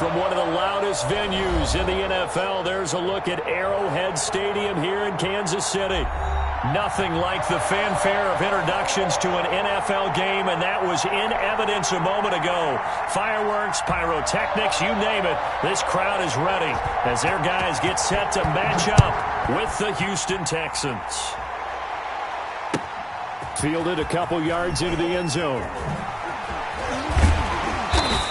from one of the loudest venues in the NFL. There's a look at Arrowhead Stadium here in Kansas City. Nothing like the fanfare of introductions to an NFL game, and that was in evidence a moment ago. Fireworks, pyrotechnics, you name it. This crowd is ready as their guys get set to match up with the Houston Texans. Fielded a couple yards into the end zone.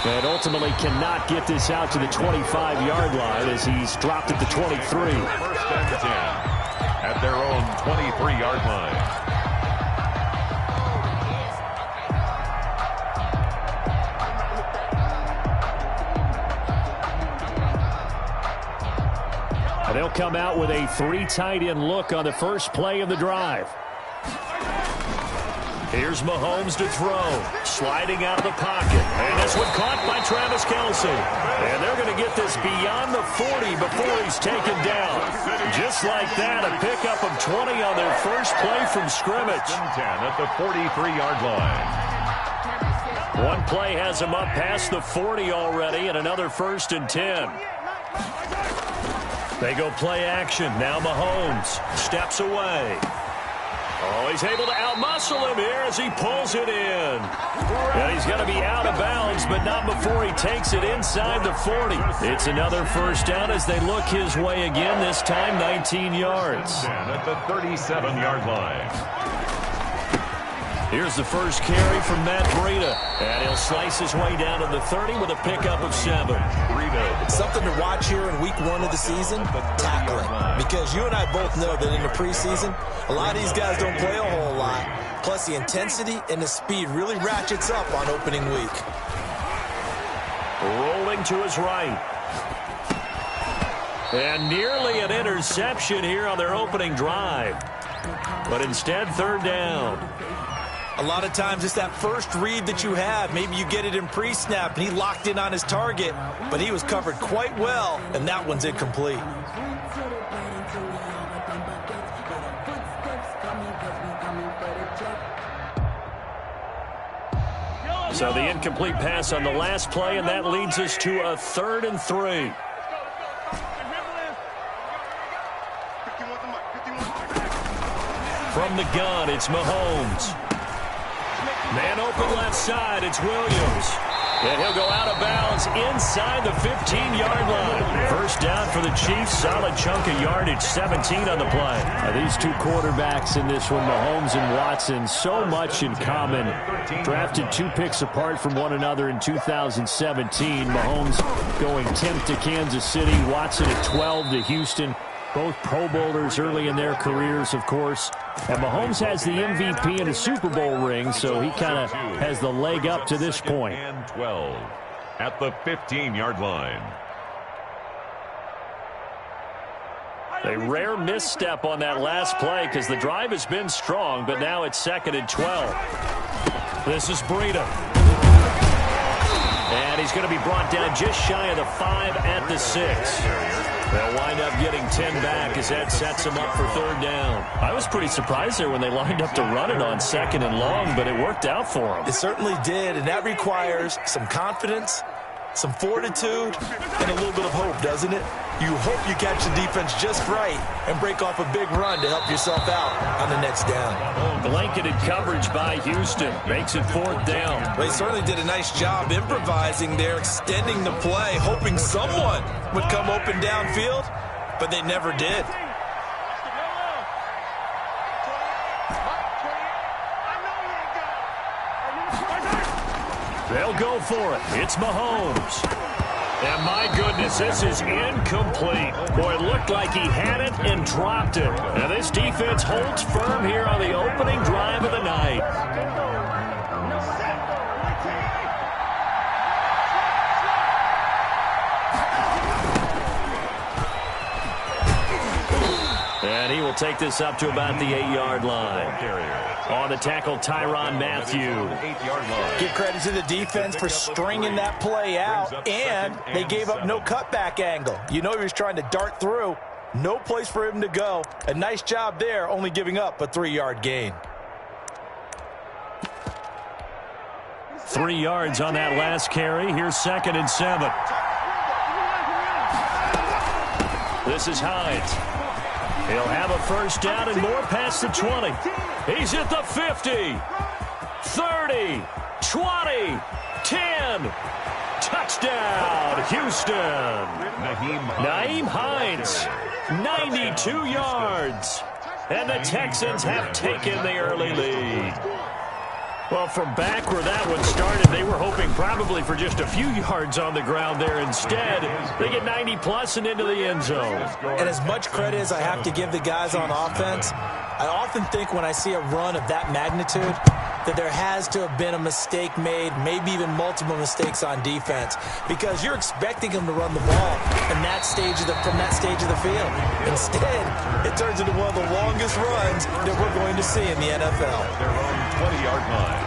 And ultimately cannot get this out to the 25-yard line as he's dropped at the 23. First and 10 at their own 23-yard line. And they'll come out with a 3 tight end look on the first play of the drive. Here's Mahomes to throw. Sliding out of the pocket. And this one caught by Travis Kelce. And they're going to get this beyond the 40 before he's taken down. Just like that, a pickup of 20 on their first play from scrimmage. 10 at the 43-yard line. One play has him up past the 40 already, and another 1st and 10. They go play action. Now Mahomes steps away. Oh, he's able to outmuscle him here as he pulls it in. And he's going to be out of bounds, but not before he takes it inside the 40. It's another first down as they look his way again, this time 19 yards. At the 37-yard line. Here's the first carry from Matt Breida. And he'll slice his way down to the 30 with a pickup of 7. Something to watch here in week 1 of the season, tackling. Because you and I both know that in the preseason, a lot of these guys don't play a whole lot. Plus, the intensity and the speed really ratchets up on opening week. Rolling to his right. And nearly an interception here on their opening drive. But instead, 3rd down. A lot of times it's that first read that you have. Maybe you get it in pre-snap, and he locked in on his target, but he was covered quite well, and that one's incomplete. So the incomplete pass on the last play, and that leads us to a 3rd and 3. From the gun, it's Mahomes. Man open left side, it's Williams. And he'll go out of bounds inside the 15-yard line. First down for the Chiefs, solid chunk of yardage, 17 on the play. These two quarterbacks in this one, Mahomes and Watson, so much in common. Drafted 2 picks apart from one another in 2017. Mahomes going 10th to Kansas City, Watson at 12 to Houston. Both Pro Bowlers early in their careers, of course. And Mahomes has the MVP and a Super Bowl ring, so he kind of has the leg up to this point. And 12 at the 15-yard line. A rare misstep on that last play because the drive has been strong, but now it's 2nd and 12. This is Breida. And he's going to be brought down just shy of the 5 at the 6. They'll wind up getting 10 back as that sets them up for 3rd down. I was pretty surprised there when they lined up to run it on 2nd and long, but it worked out for them. It certainly did, and that requires some confidence, some fortitude, and a little bit of hope, doesn't it? You hope you catch the defense just right and break off a big run to help yourself out on the next down. Blanketed coverage by Houston makes it 4th down. Well, he certainly did a nice job improvising there, extending the play, hoping someone would come open downfield, but they never did. They'll go for it. It's Mahomes. And my goodness, this is incomplete. Boy, it looked like he had it and dropped it. Now this defense holds firm here on the opening drive of the night. And he will take this up to about the 8-yard line. On the tackle, Tyrann Mathieu. Give credit to the defense for stringing that play out, and they gave up no cutback angle. You know he was trying to dart through. No place for him to go. A nice job there, only giving up a 3-yard gain. 3 yards on that last carry. Here's 2nd and 7. This is Hines. He'll have a first down and more past the 20. He's at the 50, 30, 20, 10. Touchdown, Houston. Nyheim Hines, 92 yards. And the Texans have taken the early lead. Well, from back where that one started, they were hoping probably for just a few yards on the ground there. Instead, they get 90-plus and into the end zone. And as much credit as I have to give the guys on offense, I often think when I see a run of that magnitude that there has to have been a mistake made, maybe even multiple mistakes on defense, because you're expecting them to run the ball in that stage from that stage of the field. Instead, it turns into one of the longest runs that we're going to see in the NFL. Their own 20-yard line.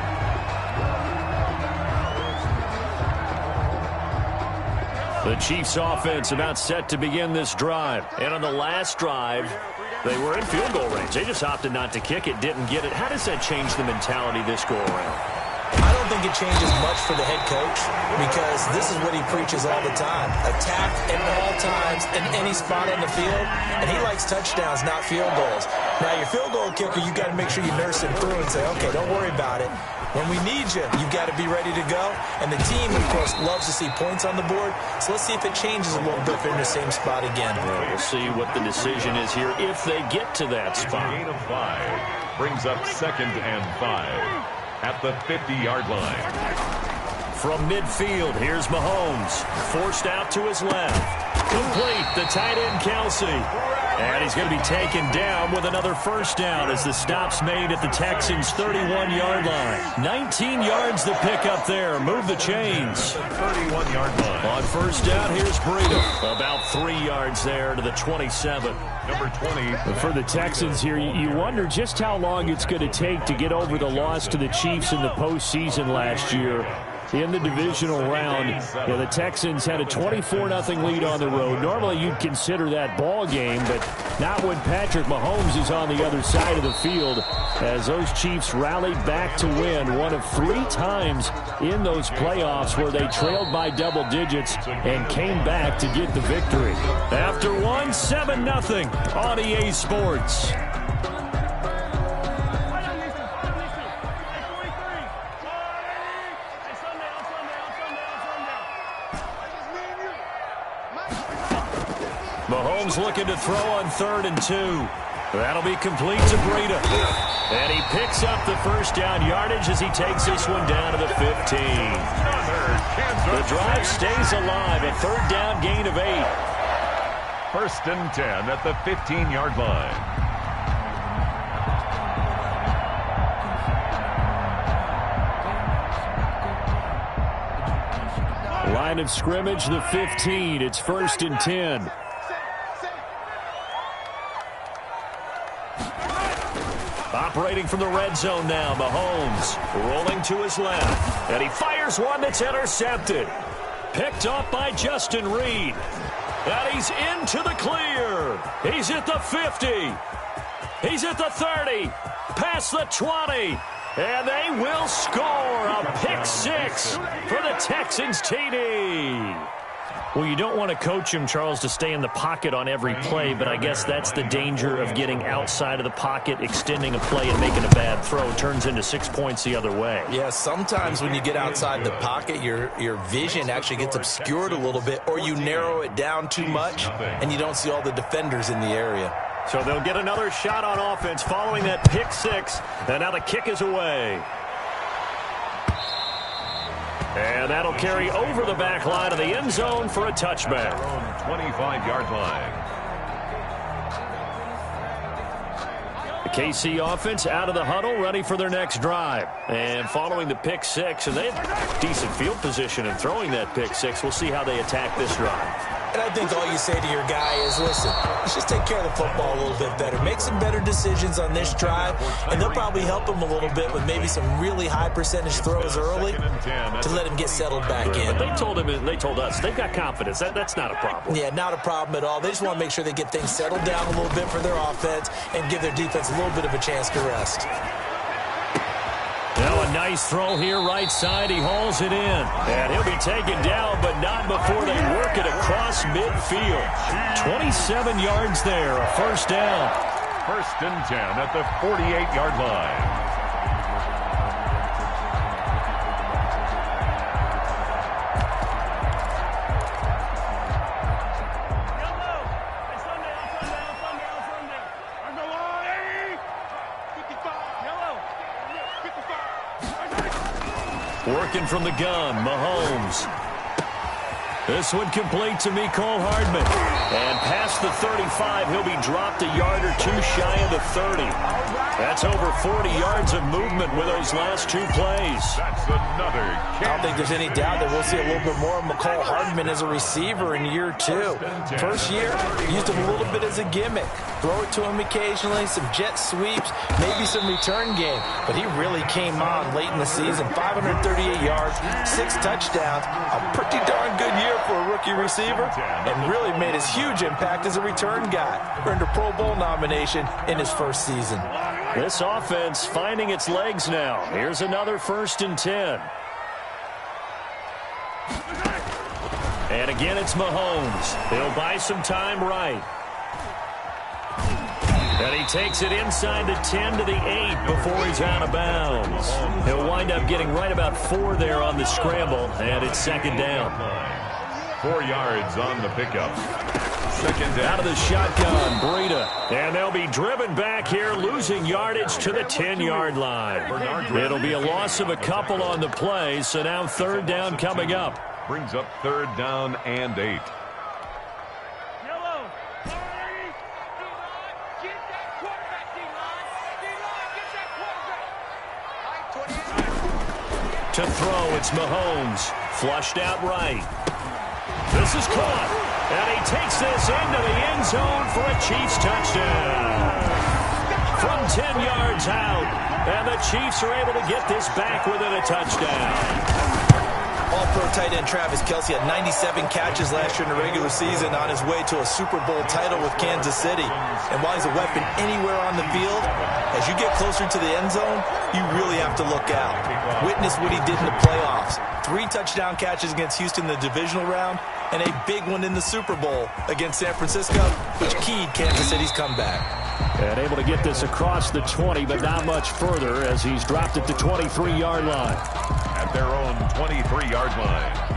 The Chiefs offense about set to begin this drive. And on the last drive, they were in field goal range. They just opted not to kick it, didn't get it. How does that change the mentality this go around? I don't think it changes much for the head coach because this is what he preaches all the time. Attack at all times in any spot on the field, and he likes touchdowns, not field goals. Now, your field goal kicker, you've got to make sure you nurse him through and say, okay, don't worry about it. When we need you, you've got to be ready to go. And the team, of course, loves to see points on the board. So let's see if it changes a little bit if they're in the same spot again. Well, we'll see what the decision is here if they get to that spot. Gain of 5 brings up 2nd and 5 at the 50-yard line. From midfield, here's Mahomes. Forced out to his left. Complete, the tight end, Kelsey. And he's going to be taken down with another first down as the stop's made at the Texans' 31-yard line. 19 yards the pickup there. Move the chains. 31-yard line. On first down, here's Breida. About 3 yards there to the 27. Number 20. For the Texans here, you wonder just how long it's going to take to get over the loss to the Chiefs in the postseason last year. In the divisional round, the Texans had a 24-0 lead on the road. Normally, you'd consider that ball game, but not when Patrick Mahomes is on the other side of the field, as those Chiefs rallied back to win one of 3 times in those playoffs where they trailed by double digits and came back to get the victory. After one, 7-0 on EA Sports. Mahomes looking to throw on 3rd and 2. That'll be complete to Breida. And he picks up the first down yardage as he takes this one down to the 15. The drive stays alive. A 3rd down gain of 8. 1st and 10 at the 15-yard line. Line of scrimmage, the 15. It's 1st and 10. Operating from the red zone now, Mahomes rolling to his left. And he fires one that's intercepted. Picked off by Justin Reed. And he's into the clear. He's at the 50. He's at the 30. Past the 20. And they will score a pick 6 for the Texans TD. Well, you don't want to coach him, Charles, to stay in the pocket on every play, but I guess that's the danger of getting outside of the pocket, extending a play, and making a bad throw. It turns into 6 points the other way. Yeah, sometimes when you get outside the pocket, your vision actually gets obscured a little bit, or you narrow it down too much, and you don't see all the defenders in the area. So they'll get another shot on offense following that pick 6, and now the kick is away. And that'll carry over the back line of the end zone for a touchback. 25-yard line. The KC offense out of the huddle, ready for their next drive. And following the pick 6, and they have decent field position in throwing that pick 6. We'll see how they attack this drive. And I think all you say to your guy is, listen, let's just take care of the football a little bit better. Make some better decisions on this drive, and they'll probably help him a little bit with maybe some really high percentage throws early to let him get settled back in. But they told us, they've got confidence. That's not a problem. Yeah, not a problem at all. They just want to make sure they get things settled down a little bit for their offense and give their defense a little bit of a chance to rest. Now a A nice throw here, right side. He hauls it in. And he'll be taken down, but not before they work it across midfield. 27 yards there, a first down. First and 10 at the 48-yard line. Working from the gun, Mahomes. This one complete to Mecole Hardman. And past the 35, he'll be dropped a yard or two shy of the 30. That's over 40 yards of movement with those last two plays. That's another kick. I don't think there's any doubt that we'll see a little bit more of Mecole Hardman as a receiver in year two. First year, used him a little bit as a gimmick. Throw it to him occasionally, some jet sweeps, maybe some return game. But he really came on late in the season. 538 yards, 6 touchdowns. A pretty darn good year for a rookie receiver. And really made his huge impact as a return guy. Earned a Pro Bowl nomination in his first season. This offense finding its legs now. Here's another first and 10. And again, it's Mahomes. He'll buy some time right. And he takes it inside the 10 to the 8 before he's out of bounds. He'll wind up getting right about 4 there on the scramble, and it's second down. 4 yards on the pickup. Second down. Out of the shotgun, Breida. And they'll be driven back here, losing yardage to the 10-yard line. It'll be a loss of a couple on the play, so now third down coming up. Brings up third down and 8. To throw, it's Mahomes. Flushed out right. This is caught. And he takes this into the end zone for a Chiefs touchdown. From 10 yards out. And the Chiefs are able to get this back within a touchdown. All-pro tight end Travis Kelce had 97 catches last year in the regular season on his way to a Super Bowl title with Kansas City. And while he's a weapon anywhere on the field, as you get closer to the end zone, you really have to look out. Witness what he did in the playoffs. 3 touchdown catches against Houston in the divisional round, and a big one in the Super Bowl against San Francisco, which keyed Kansas City's comeback. And able to get this across the 20, but not much further as he's dropped at the 23-yard line. At their own 23-yard line.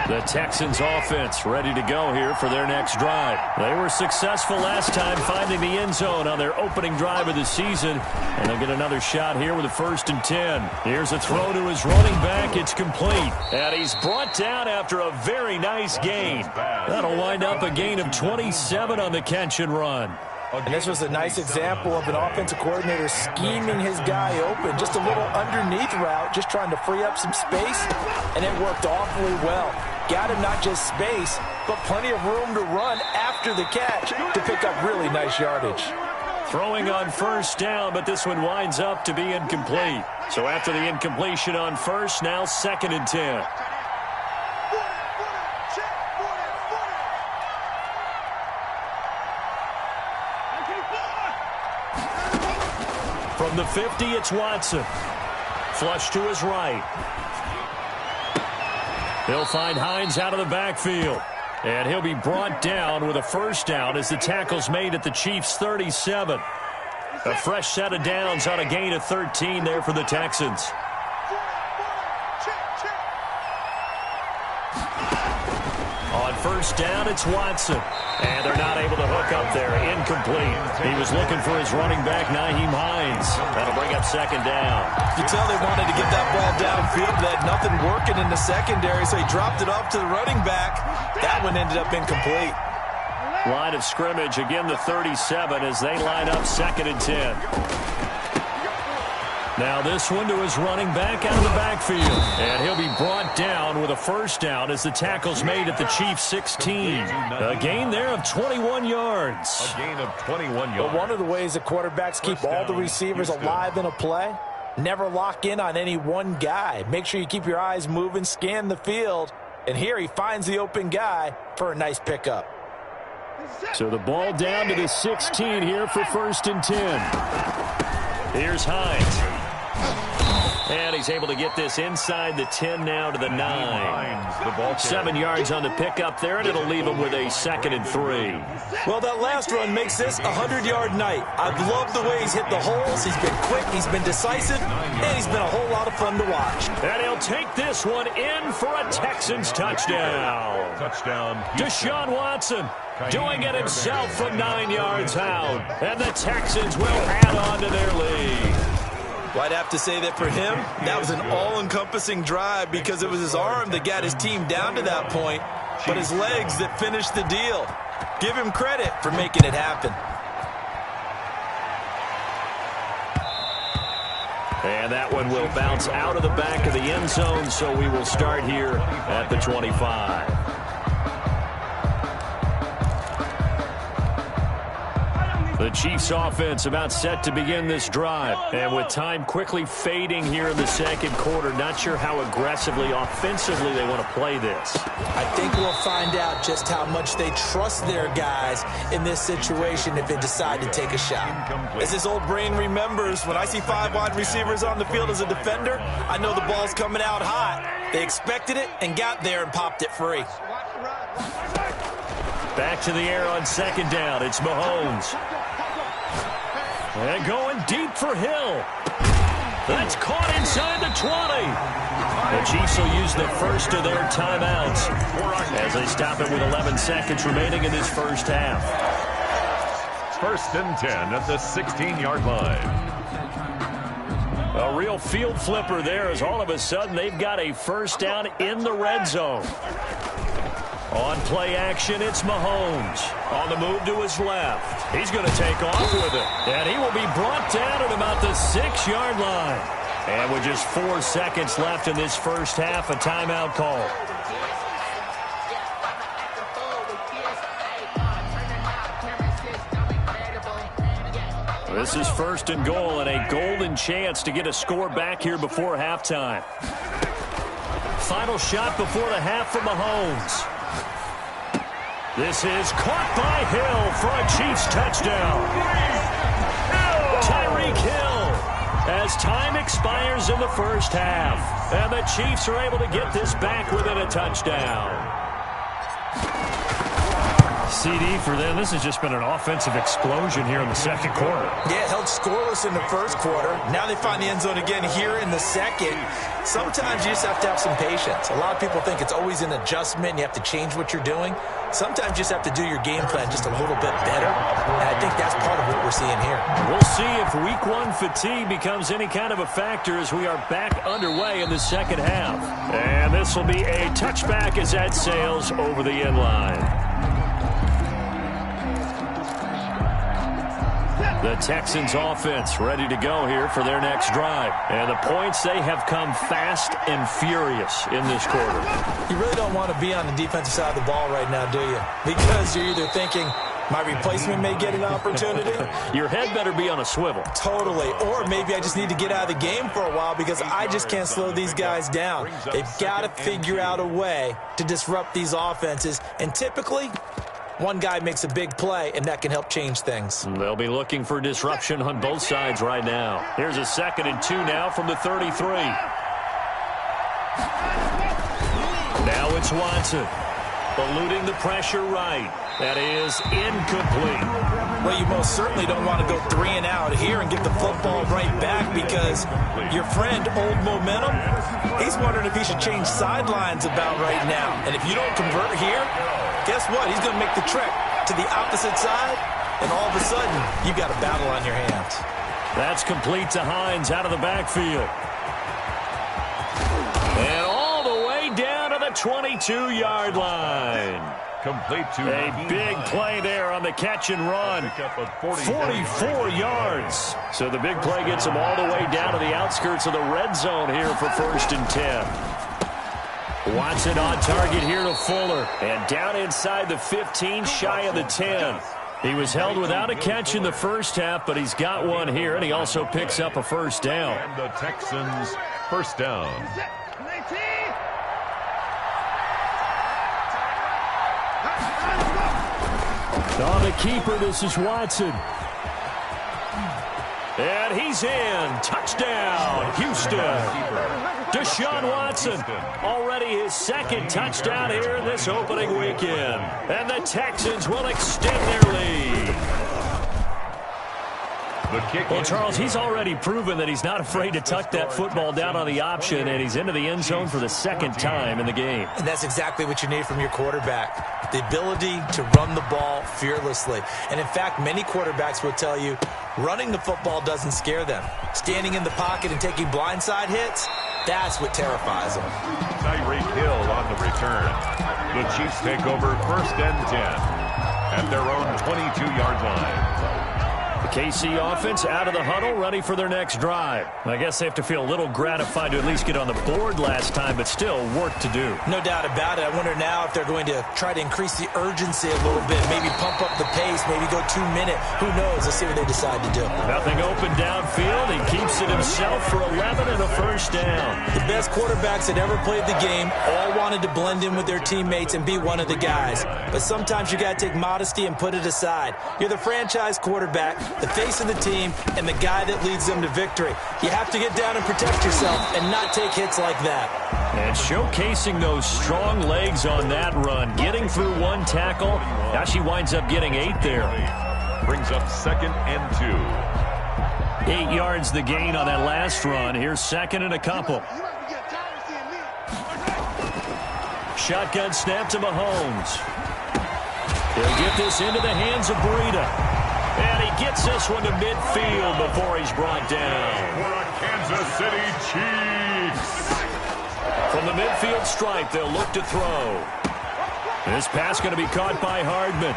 The Texans offense ready to go here for their next drive. They were successful last time finding the end zone on their opening drive of the season. And they'll get another shot here with a first and 10. Here's a throw to his running back. It's complete. And he's brought down after a very nice gain. That'll wind up a gain of 27 on the catch and run. And this was a nice example of an offensive coordinator scheming his guy open. Just a little underneath route, just trying to free up some space, and it worked awfully well. Got him not just space, but plenty of room to run after the catch to pick up really nice yardage. Throwing on first down, but this one winds up to be incomplete. So after the incompletion on first, now second and 10. From the 50, it's Watson. Flush to his right. He'll find Hines out of the backfield. And he'll be brought down with a first down as the tackle's made at the Chiefs' 37. A fresh set of downs on a gain of 13 there for the Texans. On first down, it's Watson. And they're not able to hook up there. Incomplete. He was looking for his running back, Nyheim Hines. That'll bring up second down. You can tell they wanted to get that ball downfield. They had nothing working in the secondary, so he dropped it off to the running back. That one ended up incomplete. Line of scrimmage, again the 37 as they line up second and 10. Now this one to his running back out of the backfield. And he'll be brought down with a first down as the tackle's made at the Chiefs' 16. A gain there of 21 yards. A gain of 21 yards. But one of the ways the quarterbacks keep all the receivers alive in a play, never lock in on any one guy. Make sure you keep your eyes moving, scan the field, And here he finds the open guy for a nice pickup. So the ball down to the 16 here for 1st and 10. Here's Hines. And he's able to get this inside the 10 now to the 9. 7 yards on the pickup there, and it'll leave him with a 2nd and 3. Well, that last run makes this a 100-yard night. I've loved the way he's hit the holes. He's been quick, he's been decisive, and he's been a whole lot of fun to watch. And he'll take this one in for a Texans touchdown. Deshaun Watson doing it himself from 9 yards out. And the Texans will add on to their lead. Well, I'd have to say that for him, that was an all-encompassing drive because it was his arm that got his team down to that point, but his legs that finished the deal. Give him credit for making it happen. And that one will bounce out of the back of the end zone, so we will start here at the 25. The Chiefs offense about set to begin this drive. And with time quickly fading here in the second quarter, not sure how aggressively, offensively they want to play this. I think we'll find out just how much they trust their guys in this situation if they decide to take a shot. As his old brain remembers, when I see 5 wide receivers on the field as a defender, I know the ball's coming out hot. They expected it and got there and popped it free. Back to the air on 2nd down. It's Mahomes. And going deep for Hill. That's caught inside the 20. The Chiefs will use the first of their timeouts as they stop it with 11 seconds remaining in this first half. 1st and 10 at the 16-yard line. A real field flipper there as all of a sudden they've got a first down in the red zone. On play action, it's Mahomes. On the move to his left. He's going to take off with it. And he will be brought down at about the 6-yard line. And with just 4 seconds left in this first half, a timeout call. This is 1st and goal and a golden chance to get a score back here before halftime. Final shot before the half for Mahomes. This is caught by Hill for a Chiefs touchdown. Tyreek Hill as time expires in the first half. And the Chiefs are able to get this back within a touchdown. CD for them. This has just been an offensive explosion here in the second quarter. Yeah, held scoreless in the first quarter. Now they find the end zone again here in the second. Sometimes you just have to have some patience. A lot of people think it's always an adjustment. You have to change what you're doing. Sometimes you just have to do your game plan just a little bit better. And I think that's part of what we're seeing here. We'll see if week 1 fatigue becomes any kind of a factor as we are back underway in the second half. And this will be a touchback as that sails over the end line. The Texans offense ready to go here for their next drive. And the points, they have come fast and furious in this quarter. You really don't want to be on the defensive side of the ball right now, do you? Because you're either thinking, my replacement may get an opportunity. Your head better be on a swivel. Totally. Or maybe I just need to get out of the game for a while because I just can't slow these guys down. They've got to figure out a way to disrupt these offenses. And typically, one guy makes a big play, and that can help change things. They'll be looking for disruption on both sides right now. Here's a 2nd and 2 now from the 33. Now it's Watson. Eluding the pressure right. That is incomplete. Well, you most certainly don't want to go 3 and out here and get the football right back because your friend, Old Momentum, he's wondering if he should change sidelines about right now. And if you don't convert here, guess what? He's going to make the trek to the opposite side, and all of a sudden, you've got a battle on your hands. That's complete to Hines out of the backfield. And all the way down to the 22-yard line. Complete to a big play there on the catch and run. 44 yards. So the big play gets them all the way down to the outskirts of the red zone here for 1st and 10. Watson on target here to Fuller. And down inside the 15, shy of the 10. He was held without a catch in the first half, but he's got one here, and he also picks up a first down. And the Texans first down. On the keeper, this is Watson. And he's in. Touchdown, Houston. Deshaun Watson, already his second touchdown here in this opening weekend. And the Texans will extend their lead. Well, Charles, he's already proven that he's not afraid to tuck that football down on the option, and he's into the end zone for the second time in the game. And that's exactly what you need from your quarterback, the ability to run the ball fearlessly. And, in fact, many quarterbacks will tell you running the football doesn't scare them. Standing in the pocket and taking blindside hits, that's what terrifies them. Tyreek Hill on the return. The Chiefs take over 1st and 10 at their own 22-yard line. KC offense out of the huddle, ready for their next drive. I guess they have to feel a little gratified to at least get on the board last time, but still work to do. No doubt about it. I wonder now if they're going to try to increase the urgency a little bit, maybe pump up the pace, maybe go 2 minute. Who knows? Let's see what they decide to do. Nothing open downfield. He keeps it himself for 11 and a first down. The best quarterbacks that ever played the game all wanted to blend in with their teammates and be one of the guys. But sometimes you got to take modesty and put it aside. You're the franchise quarterback, the face of the team, and the guy that leads them to victory. You have to get down and protect yourself and not take hits like that. And showcasing those strong legs on that run, getting through one tackle. Now she winds up getting 8 there. Brings up 2nd and 2. 8 yards the gain on that last run. Here's 2nd and a couple. Shotgun snap to Mahomes. He'll get this into the hands of Breida. And he gets this one to midfield before he's brought down. For a Kansas City Chiefs. From the midfield stripe, they'll look to throw. This pass going to be caught by Hardman.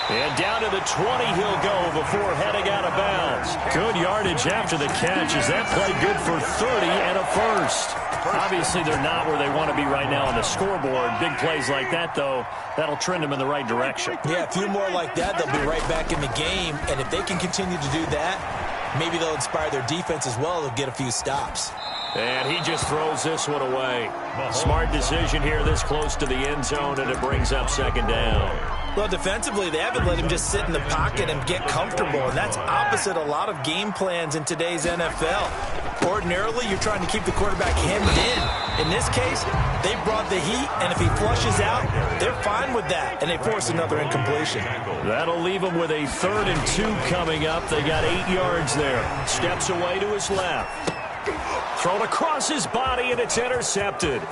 And down to the 20 he'll go before heading out of bounds. Good yardage after the catch as that play good for 30 and a first. Obviously, they're not where they want to be right now on the scoreboard. Big plays like that, though, that'll trend them in the right direction. Yeah, a few more like that, they'll be right back in the game. And if they can continue to do that, maybe they'll inspire their defense as well. They'll get a few stops. And he just throws this one away. Smart decision here this close to the end zone, and it brings up 2nd down. Well, defensively, they haven't let him just sit in the pocket and get comfortable, and that's opposite a lot of game plans in today's NFL. Ordinarily, you're trying to keep the quarterback hemmed in. In this case, they brought the heat, and if he flushes out, they're fine with that, and they force another incompletion. That'll leave him with a 3rd and 2 coming up. They got 8 yards there. Steps away to his left. Thrown across his body, and it's intercepted.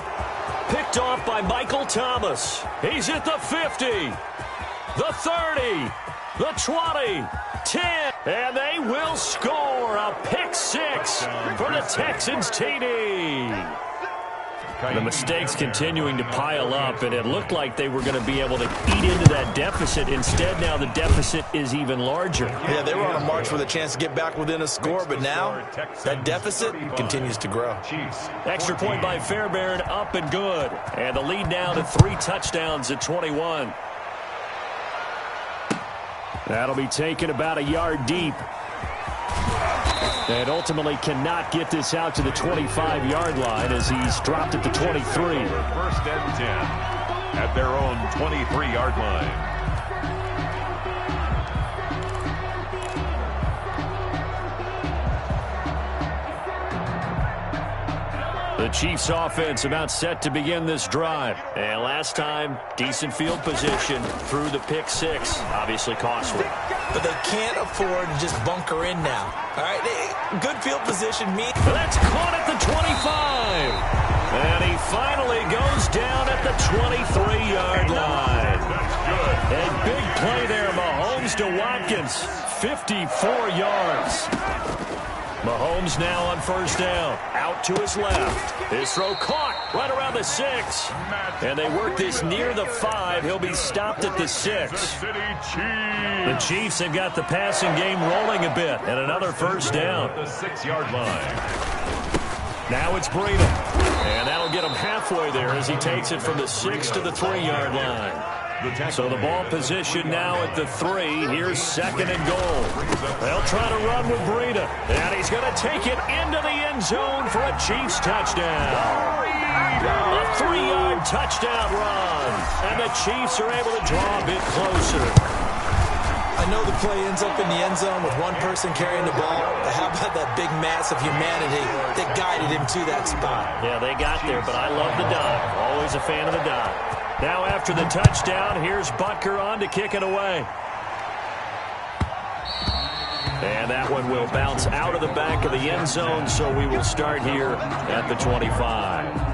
Picked off by Michael Thomas. He's at the 50, the 30, the 20, 10, and they will score a pick 6 for the Texans TD. The mistakes continuing to pile up, and it looked like they were going to be able to eat into that deficit. Instead, now the deficit is even larger. Yeah, they were on a march with a chance to get back within a score, but now that deficit continues to grow. Extra point by Fairbairn, up and good. And the lead now to 3 touchdowns at 21. That'll be taken about a yard deep. And ultimately cannot get this out to the 25-yard line as he's dropped at the 23. 1st and 10 at their own 23-yard line. The Chiefs offense about set to begin this drive. And last time, decent field position through the pick 6. Obviously costly. But they can't afford to just bunker in now. All right, good field position means... That's caught at the 25. And he finally goes down at the 23-yard line. And big play there, Mahomes to Watkins. 54 yards. Mahomes now on 1st down. Out to his left. His throw caught right around the 6. And they work this near the 5. He'll be stopped at the 6. The Chiefs have got the passing game rolling a bit. And another 1st down. The 6-yard line. Now it's Breida. And that'll get him halfway there as he takes it from the 6 to the 3-yard line. So the ball position now at the 3. Here's 2nd and goal. They'll try to run with Breida. And he's going to take it into the end zone for a Chiefs touchdown. A 3-yard touchdown run. And the Chiefs are able to draw a bit closer. I know the play ends up in the end zone with one person carrying the ball, but how about that big mass of humanity that guided him to that spot? Yeah, they got there, but I love the dive. Always a fan of the dive. Now after the touchdown, here's Butker on to kick it away. And that one will bounce out of the back of the end zone, so we will start here at the 25.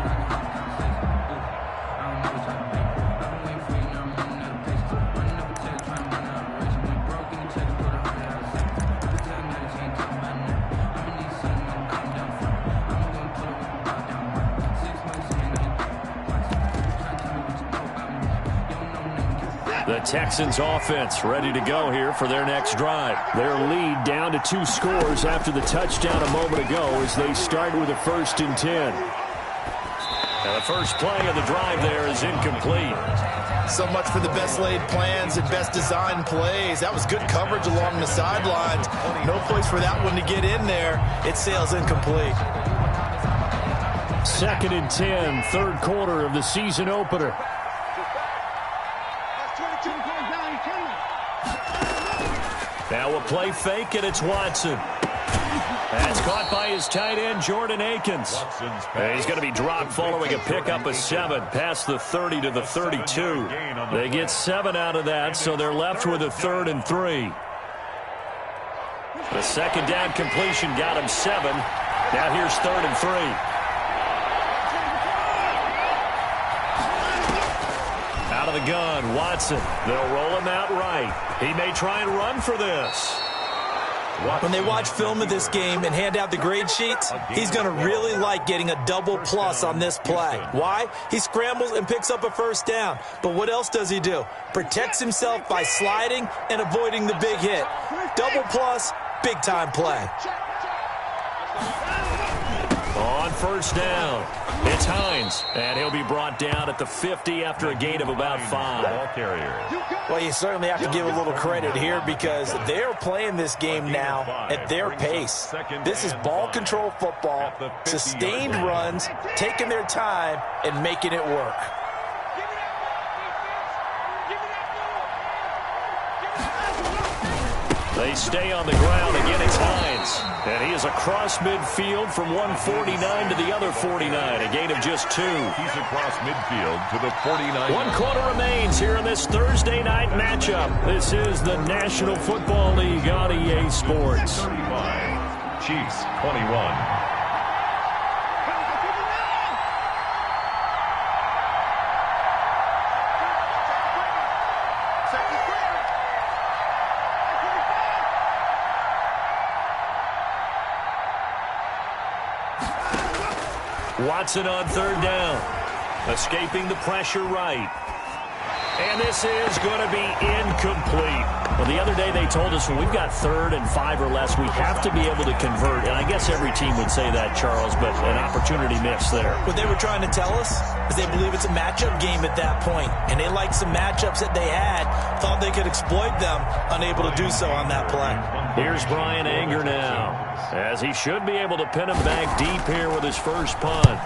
The Texans offense ready to go here for their next drive. Their lead down to 2 scores after the touchdown a moment ago as they start with a 1st and 10. Now the first play of the drive there is incomplete. So much for the best laid plans and best designed plays. That was good coverage along the sidelines. No place for that one to get in there. It sails incomplete. 2nd and 10, 3rd quarter of the season opener. Now a play fake, and it's Watson. That's caught by his tight end, Jordan Akins. And he's going to be dropped following a pickup of 7 past the 30 to the 32. They get 7 out of that, so they're left with a 3rd and 3. The second down completion got him 7. Now here's 3rd and 3. Out of the gun, Watson. They'll roll him out right. He may try and run for this. When they watch film of this game and hand out the grade sheets, he's going to really like getting a double plus on this play. Why? He scrambles and picks up a 1st down. But what else does he do? Protects himself by sliding and avoiding the big hit. Double plus, big time play. On 1st down, it's Hines, and he'll be brought down at the 50 after a gain of about 5. Well, you certainly have to give a little credit here because they're playing this game now at their pace. This is ball control football, sustained runs, taking their time, and making it work. They stay on the ground. Again, it's Hines. And he is across midfield from 149 to the other 49. A gain of just 2. He's across midfield to the 49. 1 quarter remains here in this Thursday night matchup. This is the National Football League on EA Sports. 35. Chiefs 21. Watson on 3rd down. Escaping the pressure right. And this is going to be incomplete. Well, the other day they told us when we've got 3rd and 5 or less, we have to be able to convert. And I guess every team would say that, Charles, but an opportunity missed there. What they were trying to tell us is they believe it's a matchup game at that point. And they liked some matchups that they had, thought they could exploit them, unable to do so on that play. Here's Brian Anger now, as he should be able to pin him back deep here with his first punt.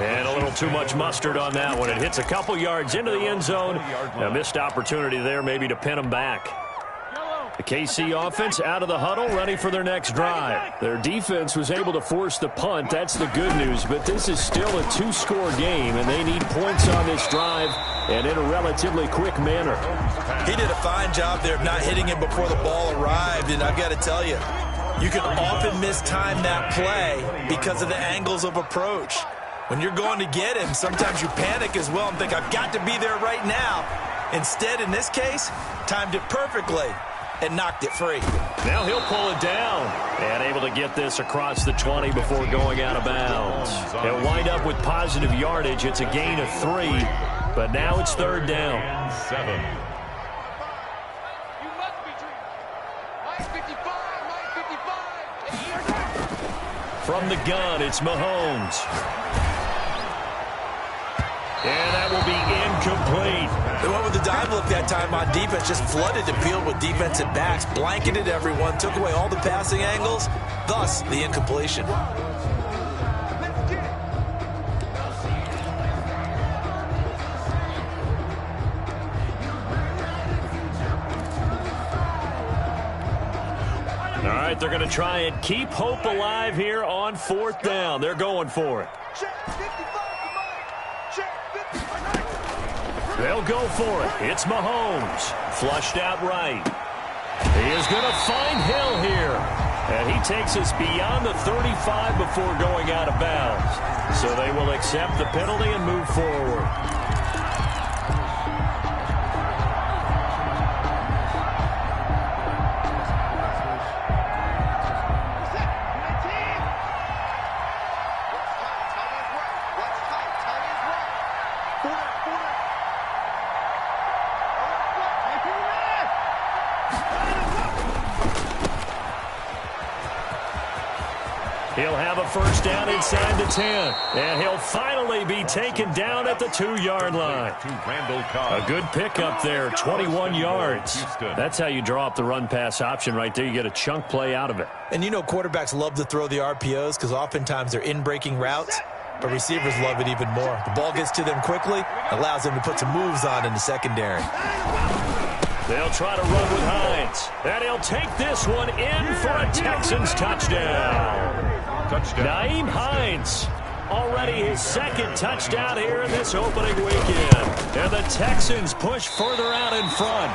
And a little too much mustard on that one. It hits a couple yards into the end zone. A missed opportunity there maybe to pin him back. The KC offense out of the huddle, ready for their next drive. Their defense was able to force the punt. That's the good news. But this is still a 2-score game, and they need points on this drive and in a relatively quick manner. He did a fine job there of not hitting it before the ball arrived. And I've got to tell you, you can often mistime that play because of the angles of approach. When you're going to get him, sometimes you panic as well and think, I've got to be there right now. Instead, in this case, timed it perfectly and knocked it free. Now he'll pull it down and able to get this across the 20 before going out of bounds. He'll wind up with positive yardage. It's a gain of 3, but now it's 3rd down. 7. From the gun, it's Mahomes. And that will be incomplete. They went with the dime look that time on defense, just flooded the field with defensive backs, blanketed everyone, took away all the passing angles, thus the incompletion. it. They're going to try and keep hope alive here on 4th down. They're going for it. They'll go for it. It's Mahomes. Flushed out right. He is going to find Hill here. And he takes us beyond the 35 before going out of bounds. So they will accept the penalty and move forward. He'll have a first down inside the 10. And he'll finally be taken down at the 2-yard line. A good pickup there, 21 yards. That's how you draw up the run-pass option right there. You get a chunk play out of it. And you know quarterbacks love to throw the RPOs because oftentimes they're in-breaking routes, but receivers love it even more. The ball gets to them quickly, allows them to put some moves on in the secondary. They'll try to run with Hines. And he'll take this one in for a Texans touchdown. Nyheim Hines, already his 2nd touchdown here in this opening weekend. And the Texans push further out in front.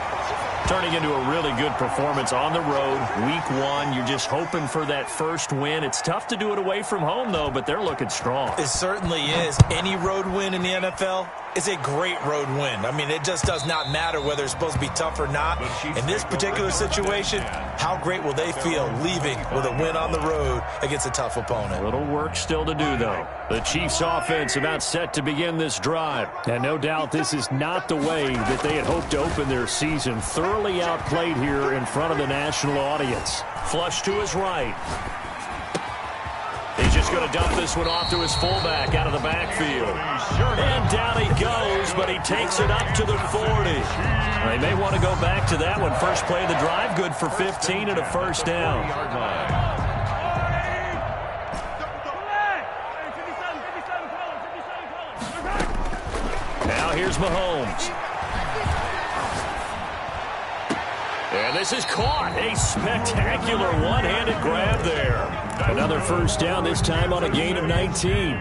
Turning into a really good performance on the road. Week 1, you're just hoping for that first win. It's tough to do it away from home, though, but they're looking strong. It certainly is. Any road win in the NFL is a great road win. I mean, it just does not matter whether it's supposed to be tough or not. In this particular situation, how great will they feel leaving with a win on the road against a tough opponent? A little work still to do, though. The Chiefs offense about set to begin this drive. And no doubt this is not the way that they had hoped to open their season. Thoroughly outplayed here in front of the national audience. Flush to his right. He's just going to dump this one off to his fullback out of the backfield. And down he goes, but he takes it up to the 40. They may want to go back to that one. First play of the drive, good for 15 and a first down. Now here's Mahomes. And this is caught. A spectacular one-handed grab there. Another first down, this time on a gain of 19.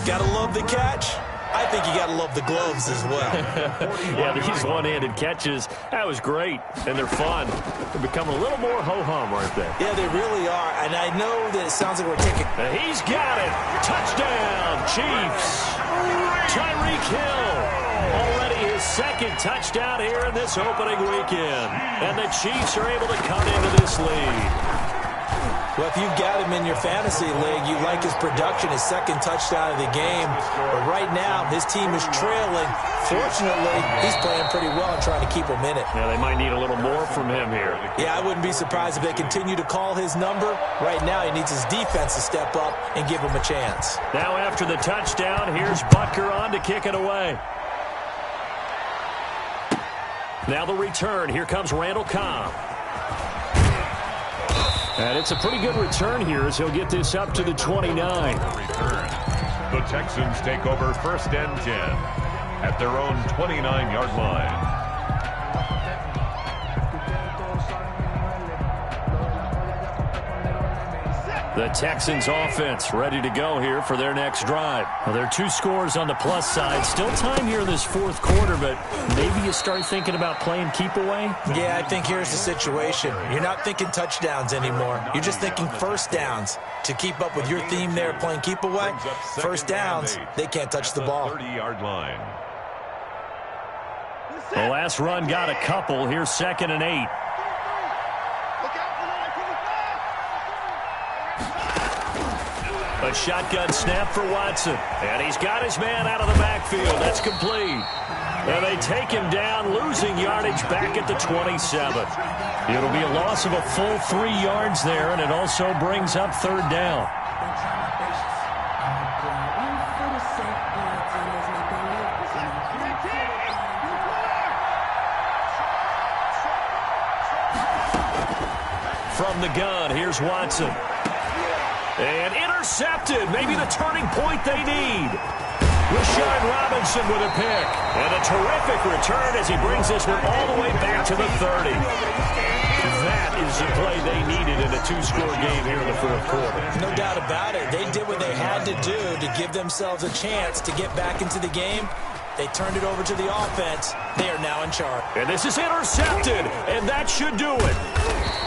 Gotta love the catch. I think you gotta love the gloves as well. Yeah, these one-handed catches, that was great, and they're fun. They're becoming a little more ho-hum, aren't they? Yeah, they really are, and I know that it sounds like we're taking... He's got it! Touchdown, Chiefs! Tyreek Hill, already his 2nd touchdown here in this opening weekend. And the Chiefs are able to cut into this lead. Well, if you've got him in your fantasy league, you like his production, his 2nd touchdown of the game. But right now, his team is trailing. Fortunately, he's playing pretty well and trying to keep him in it. Yeah, they might need a little more from him here. Yeah, I wouldn't be surprised if they continue to call his number. Right now, he needs his defense to step up and give him a chance. Now after the touchdown, here's Butker on to kick it away. Now the return. Here comes Randall Cobb. And it's a pretty good return here as he'll get this up to the 29. The Texans take over 1st and 10 at their own 29-yard line. The Texans offense ready to go here for their next drive. Well, there are 2 scores on the plus side. Still time here in this 4th quarter, but maybe you start thinking about playing keep away? Yeah, I think here's the situation. You're not thinking touchdowns anymore. You're just thinking first downs. To keep up with your theme there, playing keep away, first downs, they can't touch the ball. 30-yard line. The last run got a couple. Here's 2nd and 8. A shotgun snap for Watson. And he's got his man out of the backfield. That's complete. And they take him down, losing yardage back at the 27. It'll be a loss of a full 3 yards there, and it also brings up 3rd down. From the gun, here's Watson. And intercepted. Maybe the turning point they need. Rashard Robinson with a pick. And a terrific return as he brings this one all the way back to the 30. That is the play they needed in a two-score game here in the fourth quarter. No doubt about it. They did what they had to do to give themselves a chance to get back into the game. They turned it over to the offense. They are now in charge. And this is intercepted, and that should do it.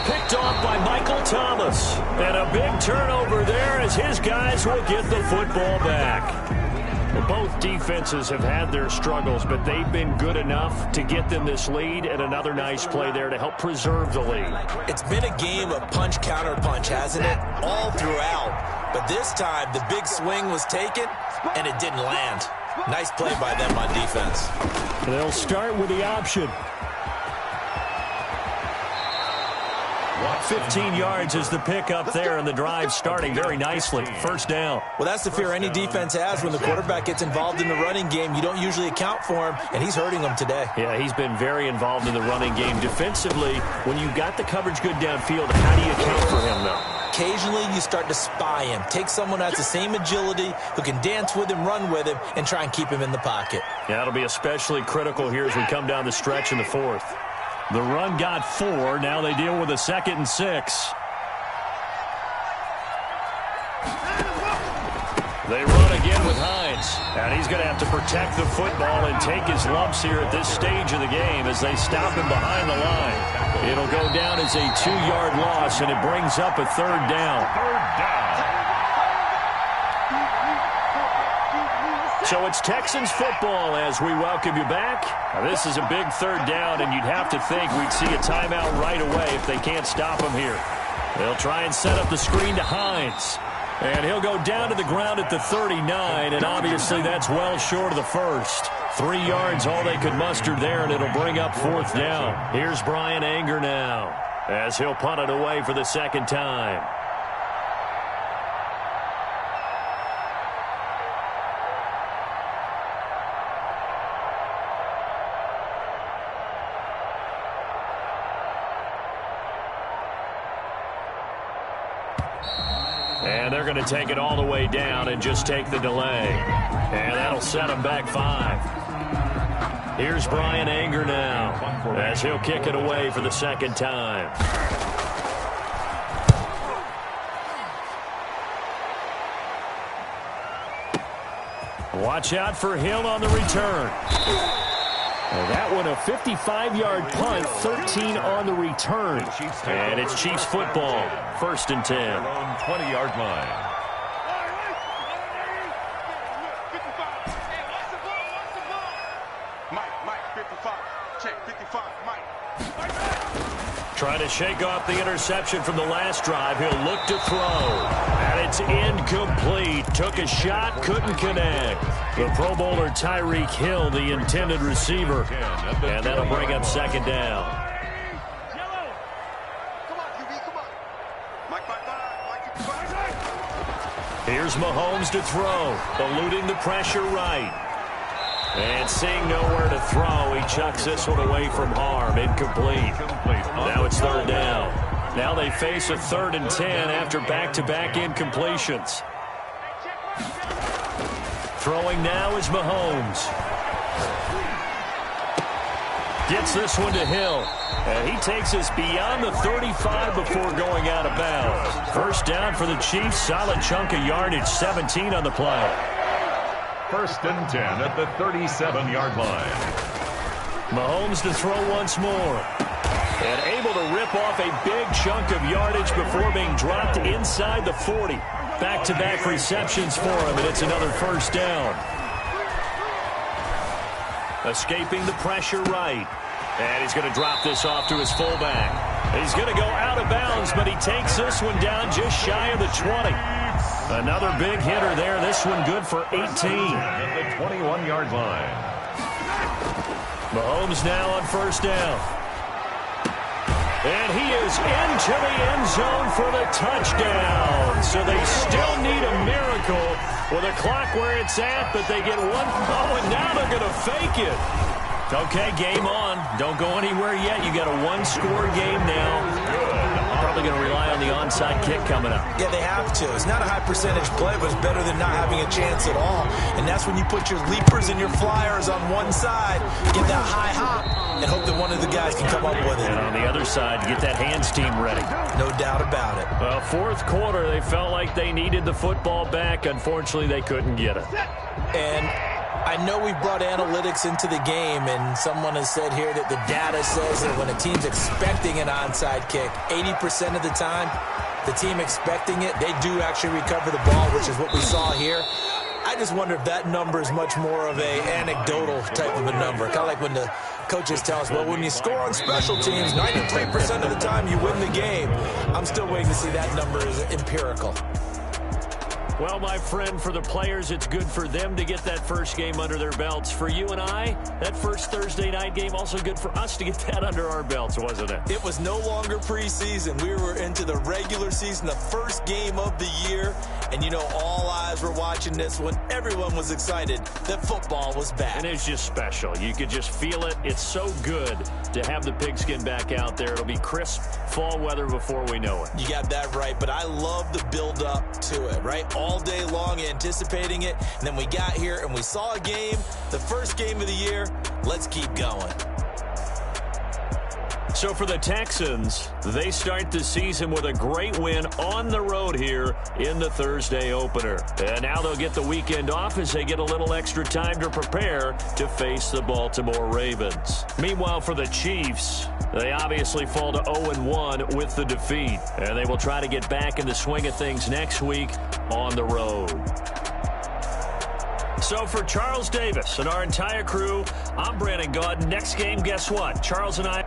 Picked off by Michael Thomas. And a big turnover there as his guys will get the football back. Both defenses have had their struggles, but they've been good enough to get them this lead, and another nice play there to help preserve the lead. It's been a game of punch-counter-punch, hasn't it? All throughout. But this time, the big swing was taken, and it didn't land. Nice play by them on defense. They'll start with the option. 15 yards is the pickup there, and the drive starting very nicely. First down. Well, that's the fear any defense has when the quarterback gets involved in the running game. You don't usually account for him, and he's hurting them today. Yeah, he's been very involved in the running game. Defensively, when you've got the coverage good downfield, how do you account for him, though? Occasionally, you start to spy him. Take someone who has the same agility, who can dance with him, run with him, and try and keep him in the pocket. Yeah, that'll be especially critical here as we come down the stretch in the fourth. The run got 4. Now they deal with a 2nd and 6. They run again with Hines. And he's going to have to protect the football and take his lumps here at this stage of the game as they stop him behind the line. It'll go down as a 2-yard loss, and it brings up a 3rd down. So it's Texans football as we welcome you back. Now, this is a big 3rd down, and you'd have to think we'd see a timeout right away if they can't stop him here. They'll try and set up the screen to Hines. And he'll go down to the ground at the 39, and obviously that's well short of the first. 3 yards, all they could muster there, and it'll bring up 4th down. Here's Brian Anger now as he'll punt it away for the 2nd time. And they're going to take it all the way down and just take the delay. And that'll set them back 5. Here's Brian Anger now as he'll kick it away for the 2nd time. Watch out for Hill on the return. And that one a 55-yard punt, 13 on the return. And it's Chiefs football, 1st and 10. On 20-yard line. Mike, 55. Check, 55, Mike. Trying to shake off the interception from the last drive. He'll look to throw. And it's incomplete. Took a shot, couldn't connect. The Pro Bowler Tyreek Hill, the intended receiver. And that'll bring up 2nd down. Come on, QB, come on. Mike 55. Here's Mahomes to throw. Eluding the pressure right. And seeing nowhere to throw, he chucks this one away from harm. Incomplete. Now it's 3rd down. Now they face a 3rd and 10 after back-to-back incompletions. Throwing now is Mahomes. Gets this one to Hill. And he takes us beyond the 35 before going out of bounds. 1st down for the Chiefs. Solid chunk of yardage. 17 on the play. 1st and 10 at the 37-yard line. Mahomes to throw once more. And able to rip off a big chunk of yardage before being dropped inside the 40. Back-to-back receptions for him, and it's another 1st down. Escaping the pressure right. And he's going to drop this off to his fullback. He's going to go out of bounds, but he takes this one down just shy of the 20. Another big hitter there. This one good for 18. At the 21-yard line. Mahomes now on 1st down. And he is into the end zone for the touchdown. So they still need a miracle with a clock where it's at, but they get one. Oh, and now they're going to fake it. Okay, game on. Don't go anywhere yet. You got a 1-score game now. probably going to rely on the onside kick coming up. Yeah, they have to. It's not a high percentage play, but it's better than not having a chance at all. And that's when you put your leapers and your flyers on one side, get that high hop, and hope that one of the guys can come up with it. And on the other side, get that hands team ready. No doubt about it. Well, fourth quarter, they felt like they needed the football back. Unfortunately, they couldn't get it. And I know we brought analytics into the game, and someone has said here that the data says that when a team's expecting an onside kick, 80% of the time, the team expecting it, they do actually recover the ball, which is what we saw here. I just wonder if that number is much more of a anecdotal type of a number. Kind of like when the coaches tell us, well, when you score on special teams, 93% of the time you win the game. I'm still waiting to see that number is empirical. Well, my friend, for the players, it's good for them to get that first game under their belts. For you and I, that first Thursday night game, also good for us to get that under our belts, wasn't it? It was no longer preseason. We were into the regular season, the first game of the year. And, you know, all eyes were watching this when everyone was excited that football was back. And it's just special. You could just feel it. It's so good to have the pigskin back out there. It'll be crisp fall weather before we know it. You got that right, but I love the build-up to it, right? All day long anticipating it, and then we got here and we saw a game, the first game of the year. Let's keep going. So for the Texans, they start the season with a great win on the road here in the Thursday opener. And now they'll get the weekend off as they get a little extra time to prepare to face the Baltimore Ravens. Meanwhile, for the Chiefs, they obviously fall to 0-1 with the defeat. And they will try to get back in the swing of things next week on the road. So for Charles Davis and our entire crew, I'm Brandon Gaudin. Next game, guess what? Charles and I...